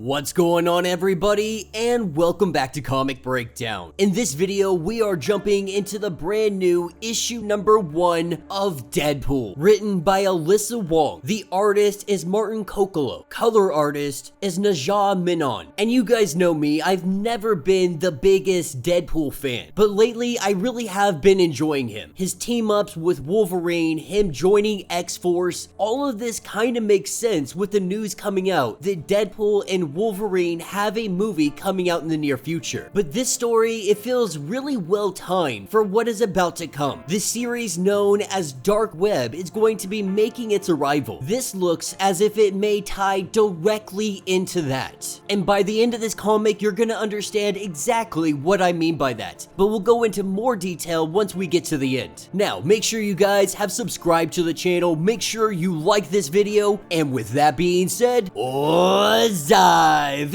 What's going on, everybody, and welcome back to Comic Breakdown. In this video, we are jumping into the brand new issue number 1 of Deadpool, written by Alyssa Wong. The artist is Martin Coccolo, color artist is Najah Minon. And you guys know me, I've never been the biggest Deadpool fan, but lately I really have been enjoying him. His team-ups with Wolverine, him joining X-Force, all of this kind of makes sense with the news coming out that Deadpool and Wolverine have a movie coming out in the near future. But this story, it feels really well timed for what is about to come. This series known as Dark Web is going to be making its arrival. This looks as if it may tie directly into that. And by the end of this comic, you're gonna understand exactly what I mean by that. But we'll go into more detail once we get to the end. Now, make sure you guys have subscribed to the channel, make sure you like this video, and with that being said, let's dive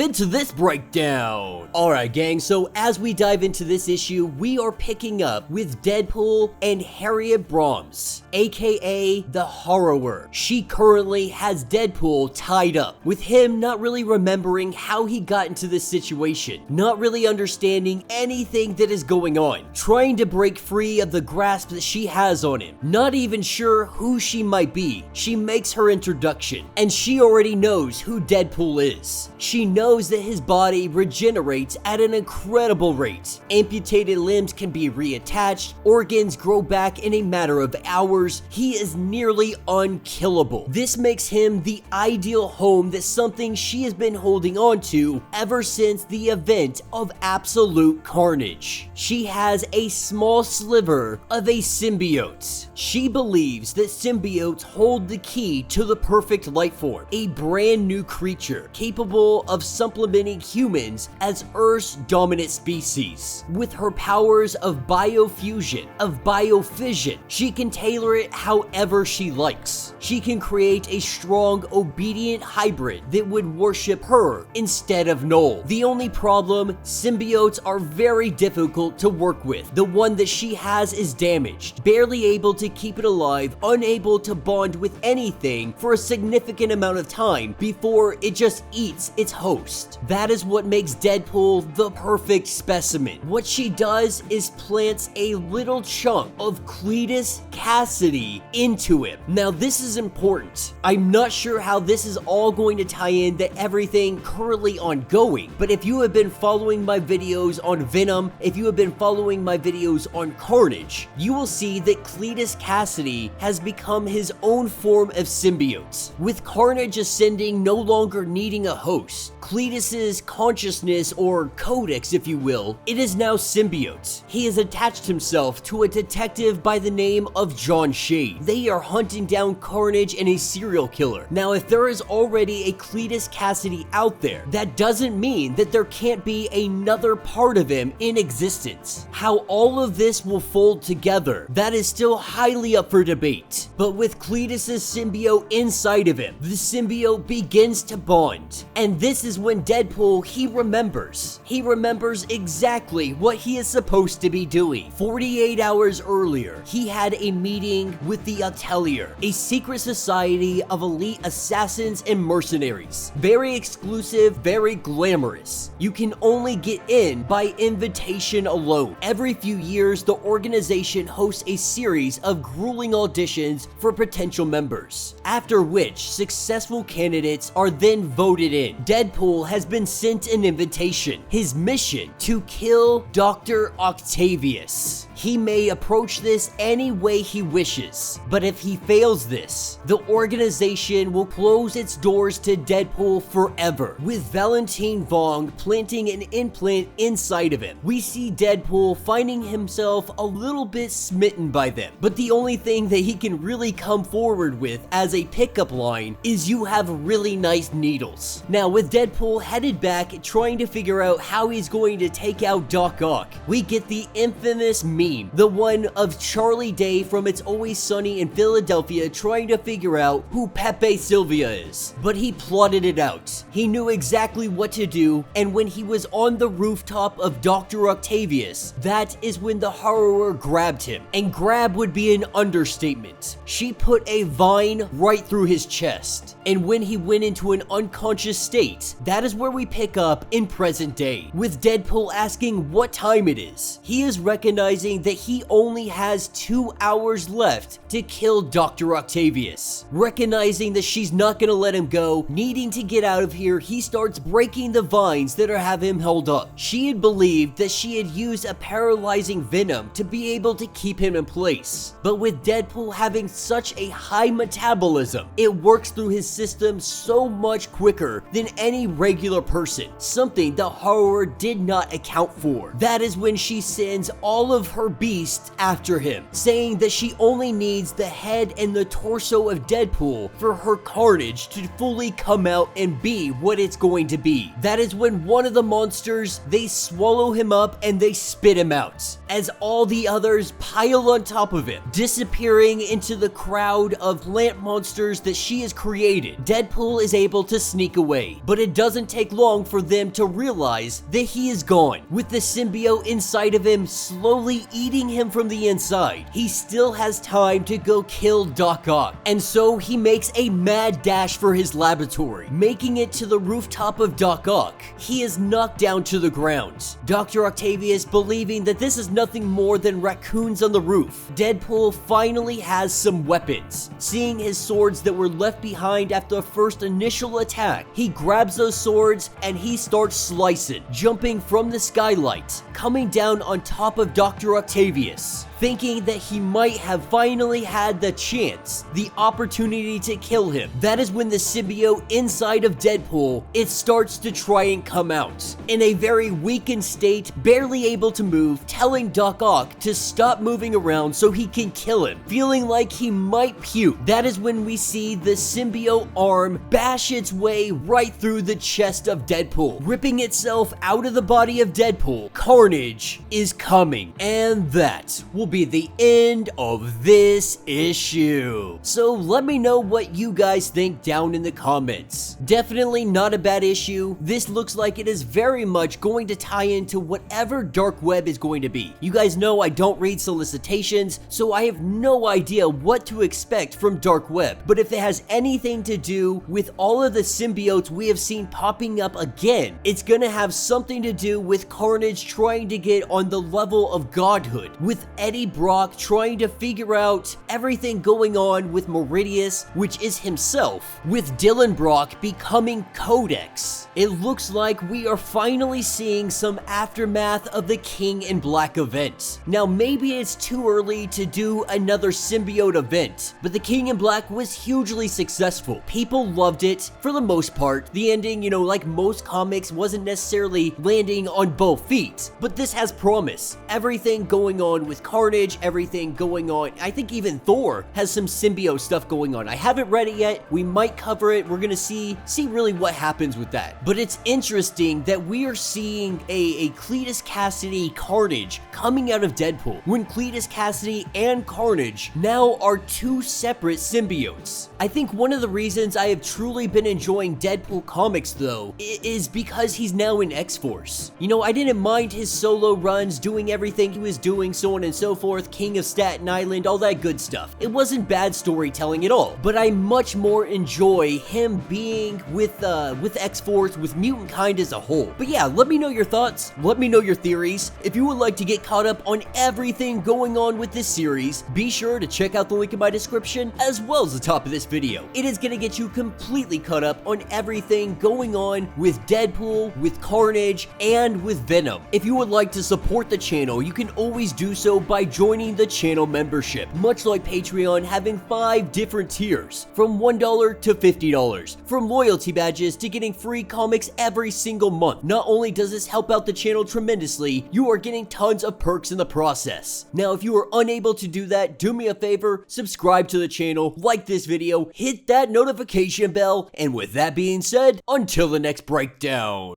into this breakdown. Alright gang, so as we dive into this issue, we are picking up with Deadpool and Harriet Brahms, aka the Horror. She currently has Deadpool tied up, with him not really remembering how he got into this situation, not really understanding anything that is going on, trying to break free of the grasp that she has on him, not even sure who she might be. She makes her introduction, and she already knows who Deadpool is. She knows that his body regenerates at an incredible rate. Amputated limbs can be reattached, organs grow back in a matter of hours. He is nearly unkillable. This makes him the ideal home, that something she has been holding on to ever since the event of absolute carnage. She has a small sliver of a symbiote. She believes that symbiotes hold the key to the perfect life form, a brand new creature capable of supplementing humans as Earth's dominant species. With her powers of biofusion, of biofission, she can tailor it however she likes. She can create a strong, obedient hybrid that would worship her instead of Noel. The only problem, symbiotes are very difficult to work with. The one that she has is damaged, barely able to keep it alive, unable to bond with anything for a significant amount of time before it just eats its host. That is what makes Deadpool the perfect specimen. What she does is plants a little chunk of Cletus Cassidy into him. Now this is important. I'm not sure how this is all going to tie in to everything currently ongoing, but if you have been following my videos on Venom, if you have been following my videos on Carnage, you will see that Cletus Cassidy has become his own form of symbiote. With Carnage ascending, no longer needing a host, Cletus's consciousness, or codex if you will, it is now symbiote. He has attached himself to a detective by the name of John Shade. They are hunting down Carnage and a serial killer. Now if there is already a Cletus Cassidy out there, that doesn't mean that there can't be another part of him in existence. How all of this will fold together, that is still highly up for debate. But with Cletus's symbiote inside of him, the symbiote begins to bond. And this is when Deadpool, he remembers. He remembers exactly what he is supposed to be doing. 48 hours earlier, he had a meeting with the Atelier, a secret society of elite assassins and mercenaries. Very exclusive, very glamorous. You can only get in by invitation alone. Every few years, the organization hosts a series of grueling auditions for potential members, after which successful candidates are then voted in. Deadpool has been sent an invitation. His mission: to kill Dr. Octavius. He may approach this any way he wishes, but if he fails this, the organization will close its doors to Deadpool forever, with Valentine Vong planting an implant inside of him. We see Deadpool finding himself a little bit smitten by them, but the only thing that he can really come forward with as a pickup line is, "You have really nice needles." Now with Deadpool headed back trying to figure out how he's going to take out Doc Ock, we get the infamous meme meme, the one of Charlie Day from It's Always Sunny in Philadelphia trying to figure out who Pepe Sylvia is. But he plotted it out. He knew exactly what to do, and when he was on the rooftop of Dr. Octavius, that is when the horror grabbed him. And grab would be an understatement. She put a vine right through his chest. And when he went into an unconscious state, that is where we pick up in present day, with Deadpool asking what time it is. He is recognizing that he only has 2 hours left to kill Dr. Octavius. Recognizing that she's not gonna let him go, needing to get out of here, he starts breaking the vines that are have him held up. She had believed that she had used a paralyzing venom to be able to keep him in place. But with Deadpool having such a high metabolism, it works through his system so much quicker than any regular person, something the horror did not account for. That is when she sends all of her beasts after him, saying that she only needs the head and the torso of Deadpool for her Carnage to fully come out and be what it's going to be. That is when one of the monsters, they swallow him up and they spit him out, as all the others pile on top of him, disappearing into the crowd of lamp monsters that she has created. Deadpool is able to sneak away, but it doesn't take long for them to realize that he is gone, with the symbiote inside of him slowly eating him from the inside. He still has time to go kill Doc Ock, and so he makes a mad dash for his laboratory, making it to the rooftop of Doc Ock. He is knocked down to the ground. Dr. Octavius believing that this is nothing more than raccoons on the roof. Deadpool finally has some weapons. Seeing his swords that were left behind after the first initial attack, he grabs those swords and he starts slicing, jumping from the skylight, coming down on top of Dr. Octavius, thinking that he might have finally had the chance, the opportunity to kill him. That is when the symbiote inside of Deadpool, it starts to try and come out. In a very weakened state, barely able to move, telling Doc Ock to stop moving around so he can kill him, feeling like he might puke. That is when we see the symbiote arm bash its way right through the chest of Deadpool, ripping itself out of the body of Deadpool. Carnage is coming, and that will be the end of this issue. So let me know what you guys think down in the comments. Definitely not a bad issue. This looks like it is very much going to tie into whatever dark web is going to be. You guys know I don't read solicitations, so I have no idea what to expect from dark web. But if it has anything to do with all of the symbiotes we have seen popping up again, it's gonna have something to do with Carnage trying to get on the level of godhood, with Eddie Brock trying to figure out everything going on with Meridius, which is himself, with Dylan Brock becoming Codex. It looks like we are finally seeing some aftermath of the King in Black event. Now maybe it's too early to do another symbiote event, but the King in Black was hugely successful. People loved it for the most part. The ending, you know, like most comics, wasn't necessarily landing on both feet, but this has promise. Everything going on with Carnage, everything going on, I think even Thor has some symbiote stuff going on. I haven't read it yet. We might cover it. We're gonna see really what happens with that. But it's interesting that we are seeing a Cletus Cassidy Carnage coming out of Deadpool, when Cletus Cassidy and Carnage now are two separate symbiotes. I think one of the reasons I have truly been enjoying Deadpool comics though is because he's now in X-Force. You know, I didn't mind his solo runs, doing everything he was doing, so on and so forth, King of Staten Island, all that good stuff. It wasn't bad storytelling at all, but I much more enjoy him being with X-Force, with mutant kind as a whole. But yeah, let me know your thoughts, let me know your theories. If you would like to get caught up on everything going on with this series, be sure to check out the link in my description as well as the top of this video. It is gonna get you completely caught up on everything going on with Deadpool, with Carnage, and with Venom. If you would like to support the channel, you can always do so by joining the channel membership, much like Patreon, having 5 different tiers, from $1 to $50, from loyalty badges to getting free comics every single month. Not only does this help out the channel tremendously, you are getting tons of perks in the process. Now, if you are unable to do that, do me a favor, subscribe to the channel, like this video, hit that notification bell, and with that being said, until the next breakdown.